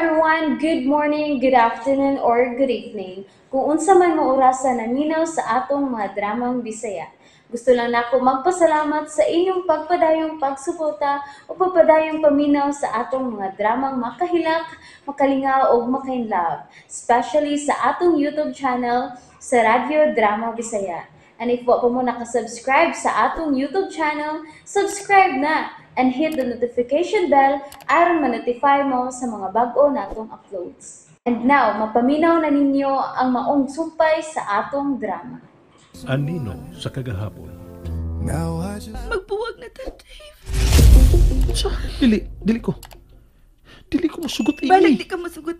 everyone, good morning, good afternoon, or good evening. Kung unsa man mo orasan naminaw sa atong mga dramang Bisaya. Gusto lang nako magpasalamat sa inyong pagpadayong pagsuporta o pagpadayong paminaw sa atong mga dramang makahilak, makalingaw o makainlove, especially sa atong YouTube channel sa Radyo Drama Bisaya. And if wa pa mo nakasubscribe sa atong YouTube channel, subscribe na and hit the notification bell aron ma-notify mo sa mga bag-o natong uploads. And now, mapaminaw na ninyo ang maong sumpay sa atong drama. Anino sa kagahapon. Magbuwag na ta, Dave. Sa, dili ko. Dili ko masugot, Amy. Balik di ka masugot.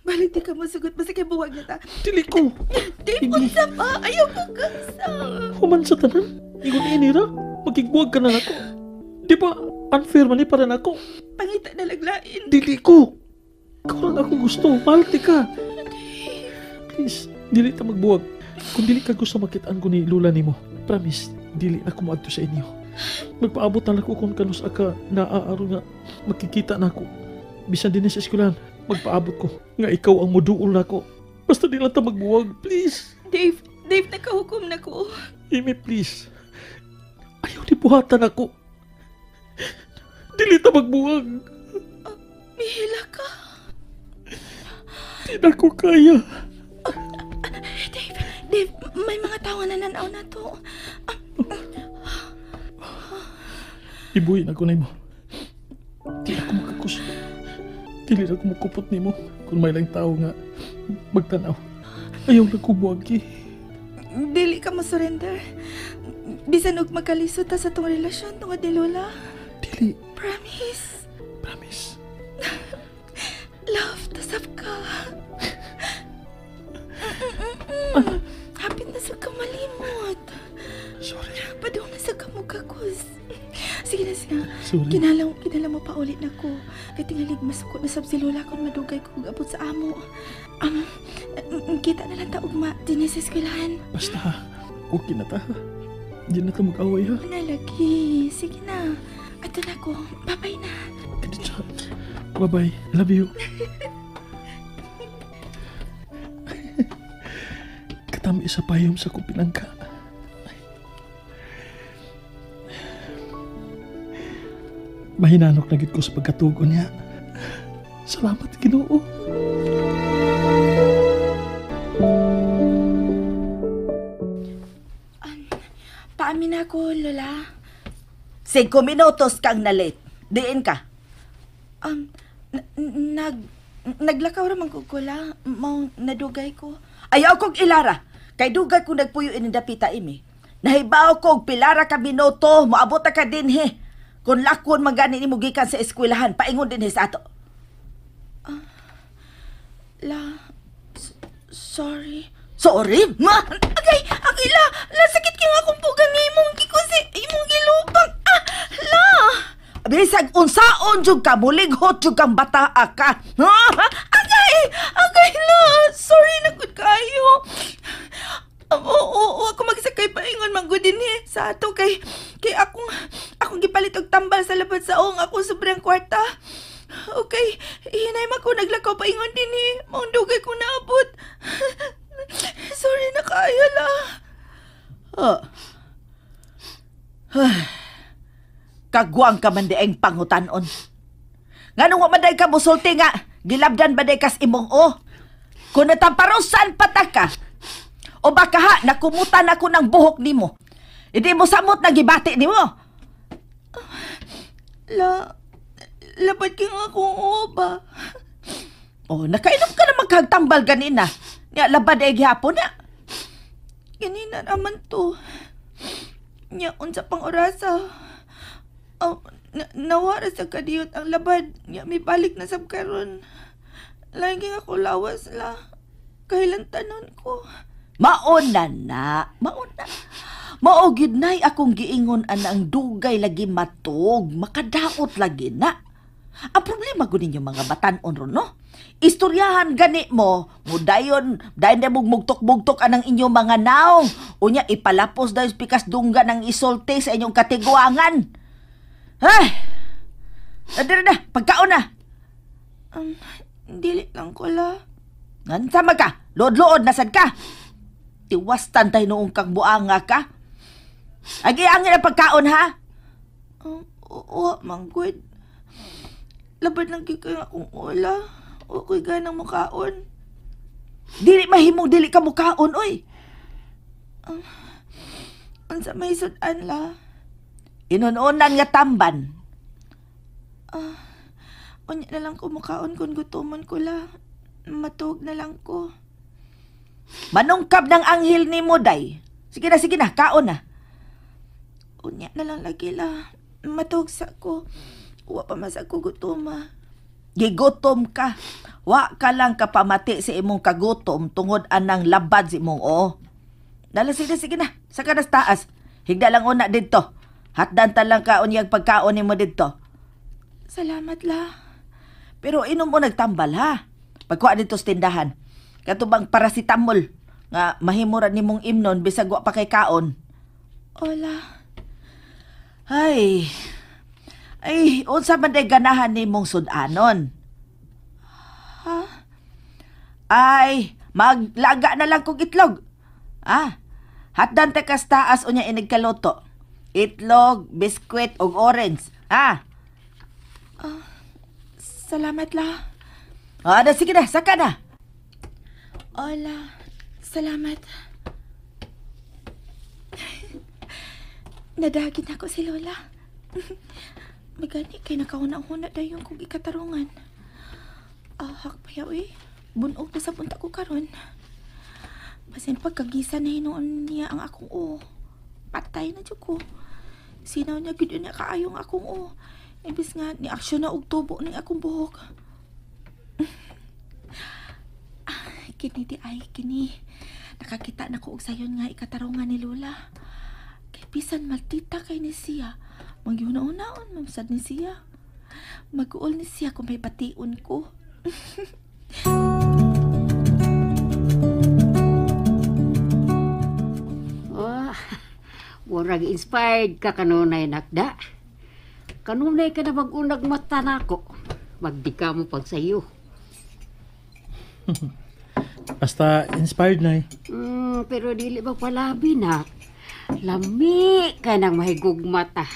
Balik di ka masugot. Basta kay buwag na ta. Dili ko. Dave, unsa pa? Ayaw ko gasa. Human sa tanan. Ingon inira. Magigbuwag ka na ako. Di ba, unfair man para na ako. Pangita na laglain. Dili ko. Ikaw lang ako gusto. Mahalti ka. Please, dili ta magbuwag. Kung dili ka gusto makitaan ko ni Lula nimo, promise, dili na ko maadto sa inyo. Magpaabot na ako kung kanus aka naaaro nga makikita na ako. Bisan din sa eskwelahan, magpaabot ko nga ikaw ang moduol na ako. Basta di lang ta magbuwag, please. Dave, nakahukom na ko. Amy, please. Ayaw ni buhatan ako. Dili ta magbuwag. Mihila ka. Di na ko kaya. Dave, may mga tawa na nanaw na to. Ibuhin ako na mo. Di ako makakus. Dili na ako makupot ni mo. Kung may lang tao nga magtanaw. Ayaw na ko buwagi. Dili ka ma-surrender. Bisan og magkalisod ta sa tong relasyon tungod ni Lola. Dili. Promise. Promise. Love, tasap ka. Hapit na sa kamalimot. Sorry. Padaw na sa kamukakos. Sige na. Sorry. Kinala mo pa ulit na ko. Kaya tingalig masukot na sab si Lola kung madugay ko abot sa amo. Kita na lang ta ugma din sa eskwelahan. Basta, okay na ta. Di na ta mag-away ha. Nalagi. Sige na. Ato na ko. Bye-bye na. Bye-bye. Love you. Katami sa payom sa kupilang ka. Mahinanok na gid ko sa pagkatugon niya. Salamat, Ginoo. Paamin ako, Lola. 5 minutos kang na-late. Diin ka. Naglakaw ra man ko, Lola. Mao nadugay ko. Ayaw kong ilara. Kay dugay kong nagpuyo inindapita imi. Nahibaw kong pilara ka minuto. Moabot ka din he. Kung lakon magani ni mo gikan sa eskwelahan, paingon din he sa ato. Sorry. Sorry? Ma? Agay, la, sakit ka nga kung pugang imong gikusi, imong gilupang. Bisag unsaon jud ka, mulighot jud kang bataa ka. Agay, la, sorry na gud kayo. Oo, ako magsakay paingon manggudin sa ato kay akong gipalit og tambal sa labad sa ong ako sobrang kwarta. Okay, hinay man ko naglakaw paingon din maong dugay ko naabot. Sorry na kaya la. Kagwang ka man dieng pangutanon. Nganong wa man day ka musulti nga, gilabdan ba day kas imong o? Kung natamparusan pataka ka, o baka ha, nakumutan ako ng buhok nimo. Hindi mo samot na gibati nimo. Labad ka nga kung ba? Oh, nakainom ka na magkagtambal ganina. Nga labad ay gihapon na. Ganina naman to. Nya, unsa pang orasa. Nawara sa kadiyot ang labad. Nya, may balik na sab karon. Lagi ako lawas la. Kailan tanon ko. Mauna na. Maogid na'y akong giingon anang dugay lagi matog. Makadaot lagi na. Ang problema ko ninyo mga batanon ron, no? Istoryahan gani mo, mudayon, dahil na mugmugtok-mugtok anang inyong mga naong. Unya, ipalapos dahil pikas dungga ng isolte sa inyong katiguangan. Ay! Nadira na, pagkaon na. Dili lang ko la. Ngansa man ka? Lood-lood nasad ka? Tiwastan tayo noong kang buanga ka? Agi-angin ang pagkaon, ha? Oo, manggod. Labad lang kikay akong ula. O ko'y ganang mukaon. Dili mahimong dili ka mukaon, oy. Unsa may sudan la. Inununan nga tamban. Unya na lang ko mukaon kung gutomon ko la. Matug na lang ko. Manungkab ng anghel ni mo, day. Sige na, kaon na. Unya na lang lagi la. Matug sa ko. Wa pa masag ko gutoma. Gigutom ka. Wa ka lang kapamati sa imong kagutom tungod anang labad si imong o. Dala, sige na. Saka na sa taas. Higda lang una dito. Hatdan ta lang kaon yung pagkaon ni mo dito. Salamat la. Pero inom mo nagtambal, ha? Pagkuha dito sa tindahan. Katubang paracetamol nga mahimuran nimong imnon bisag wa pa kay kaon. Ola. Ay, unsa man day ganahan nimong sudanon? Ha? Ay, maglaga na lang kong itlog. Hatdan ta kas taas unya inig kaloto. Itlog, biskwit ug orange. Salamat la. Sige na, saka na. Ola. Salamat. Nadagit ako si Lola. Magani kay nakauna-una dayon kong ikatarungan. Ahak pa yaw eh. Bunog na sa punta ko karon. Basin pagkagisa na hinuon niya ang akong o. Patay na dyan ko. Sinaw niya gid niya kaayong akong o. Ibis nga ni aksyon na og tubo ng akong buhok. Kini di ay kini. Nakakita na ko og sayon nga ikatarungan ni Lola. Kay bisan maltita kay ni siya. Magyuna-unaon mamsad ni siya. Mag-uol ni siya kung may bation ko. Murag inspired ka kanunay nakda. Kanunay ka na mag-unag mata nako. Magdi ka mo pag sayo. Basta inspired na Pero dili ba palabi na. Lami ka nang mahigog mata.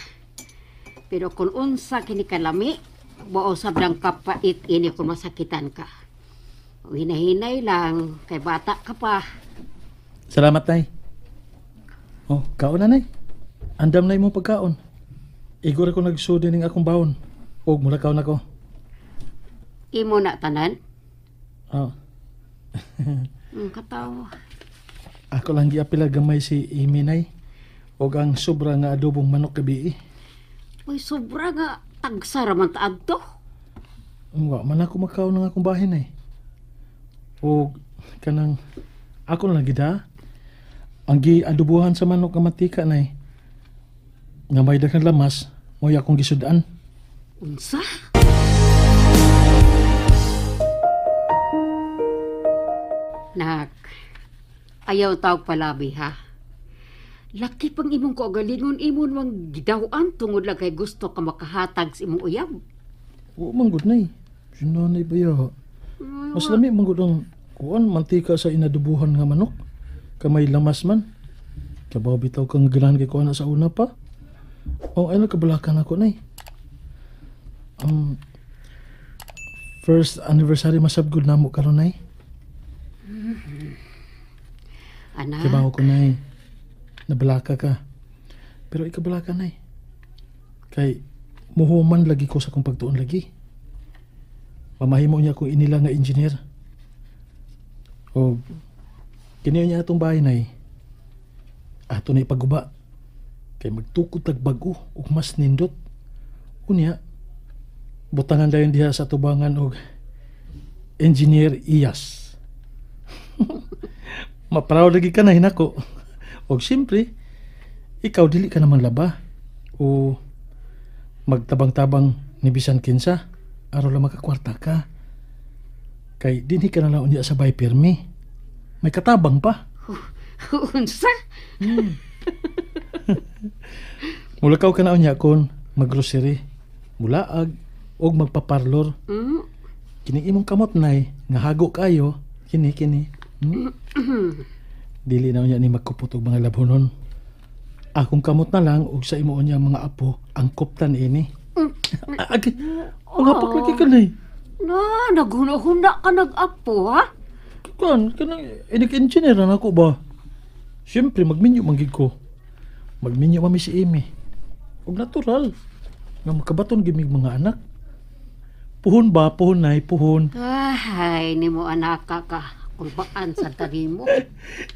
Pero kung unsa kini kalami, mausab lang kapait ini kung masakitan ka. Hinahinay lang, kay bata ka pa. Salamat, Nay. Kaon na, Nay. Andam na imong pagkaon. Igor ako nagsudi ning akong baon. Og mulakaw na ko. Imo na tanan? Katawa. Ako lang giapila gamay si Imi, Nay. Og ang sobra nga adobong manok gabi. Uy, sobra nga tagsara man taad to. Wa man ako makaw ng akong bahin, Nay. Og kanang ako lang gida. Ang giadubuhan sa manok nga matika, Nay. Nga may daghang lamas, mo'y akong gisudan. Unsa? Nak, ayaw tawag palabi ha. Laki pang imong kaugalingon imon mang gidawaan tungod lang kay gusto ka makahatag sa imong uyab. Oo, manggod, Nay. Sinanay ba ya? Mas lami manggod ang kuan mantika sa inadubuhan nga manok. Kamay lamas man. Kabaw bitaw kang ganahan kay kuan sa una pa. Ay nagkabalakan ako, Nay. First anniversary masabgod namo karon, Nay. Anak. Kabaw ko, Nay. Nabalaka ka. Pero ikabalaka, Nay. Kay muhuman lagi ko sa kong pagtuon lagi. Mamahimo niya kung inila nga engineer. O kiniyo niya atong bahay, Nay. Ato na ipaguba. Kay magtukod tagbago ug mas nindot. Unya, butangan dayon diha sa tubangan og engineer Iyas. Mapraw lagi ka na hinako. Og siyempre, ikaw dili ka naman laba. O magtabang-tabang ni bisan kinsa. Araw lang makakwarta ka. Kay dinhi ka na lang unya sa bay pirmi. May katabang pa. Unsa? Mulakaw ka na unya kon maggrocery, mulaag, o magpaparlor. Kini imong kamot nay, nga hago kayo, kini. Hmm? Dili na niya ni magkupot og mga labhonon. Akong kamot na lang ug sa imo niya mga apo ang kuptan ini. Agi, mga apo lagi ka nay. Na, naghuna-huna ka nag-apo, ha? Kanang engineer na ako ba? Siyempre, magminyo manggig ko. Magminyo mami si Amy. Ug natural. Nga makabaton gimig mga anak. Puhon ba? Puhon nay, puhon. Ay, ni mo anak ka. Kulbaan sa tari mo.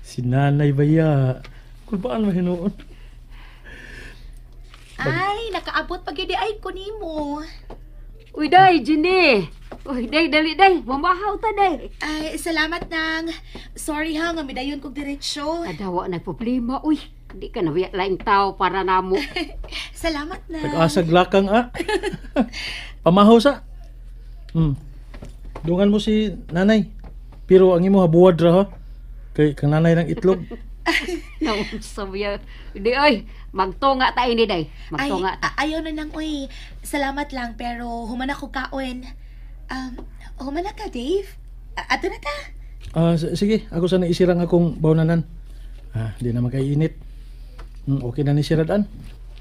Si nanay baya. Kulbaan mo hinoon. Ay, nakaabot pag yun ay ko nimo. Uy, day, Jenny. Uy, day, dali, day. Mamahaw ta, day. Ay, salamat nang. Sorry ha, nga midayon kong diretsyo. Adawa na problema. Uy, di ka na laing tao para namo. Salamat na. Nag-asag lakang Pamahaw sa. Dungan mo si nanay. Pero ang imo habuwad ra ha. Kay kang nanay ng itlog. Naunsa biya. Di, oy. Magtunga tayo ni day. Ay, Magtunga ta. ayaw na lang, uy. Salamat lang, pero humana ko kaon. Humana ka, Dave? Ato na ta. Sige, ako sana isirang akong bawnanan. Di na magkainit. Okay na ni siradaan.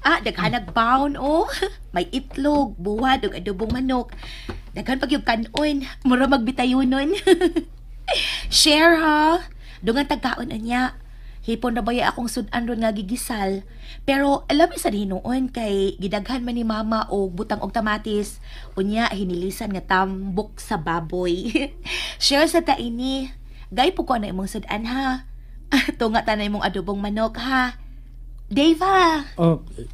Daghanag baon, oh. May itlog, buwad, ug adobong manok. Daghan pag yung kanon. Mura magbitayonon. Share, ha? Dungan tagkaon niya. Hipon na baya akong sudan ron nga gigisal. Pero alam sa noon kay gidaghan man ni mama og butang og tamatis. Unya hinilisan nga tambok sa baboy. Share sa ta ini. Gay po ko na imong sudan ha. Tunga ta na imong adobong manok ha. Dave ha.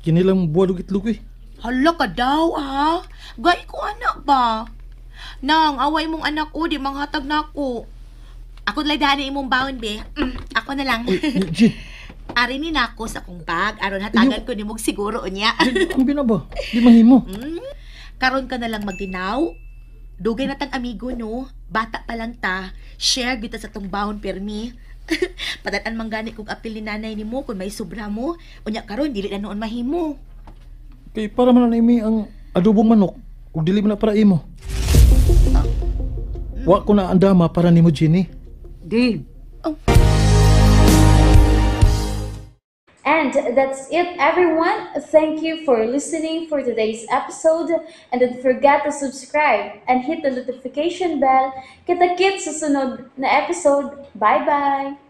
Kinilang buwad ug itlog eh. Hala ka daw ha. Gay ko anak ba? Nang away mong anak o di manghatag na ako. Ako nalay daan imong baon, be. Ako na lang. Jin, Ari ni nako sa akong bag. Aron hatagan ko ni mong siguro unya. ang binaba. Di mahimo. Karon ka na lang magdinaw. Dugay na tang amigo, no? Bata pa lang ta. Share kita sa tong baon, permi. Padatan man gani kung apil ni nanay ni mo kung may sobra mo. Unya karon dili na noon mahimo. Kay para man na imi ang adobong manok. Ug dili man na para imo. Wa ko na andama para nimo Jenny. Dave. And that's it, everyone. Thank you for listening for today's episode. And don't forget to subscribe and hit the notification bell. Kita-kits sa sunod na episode. Bye-bye!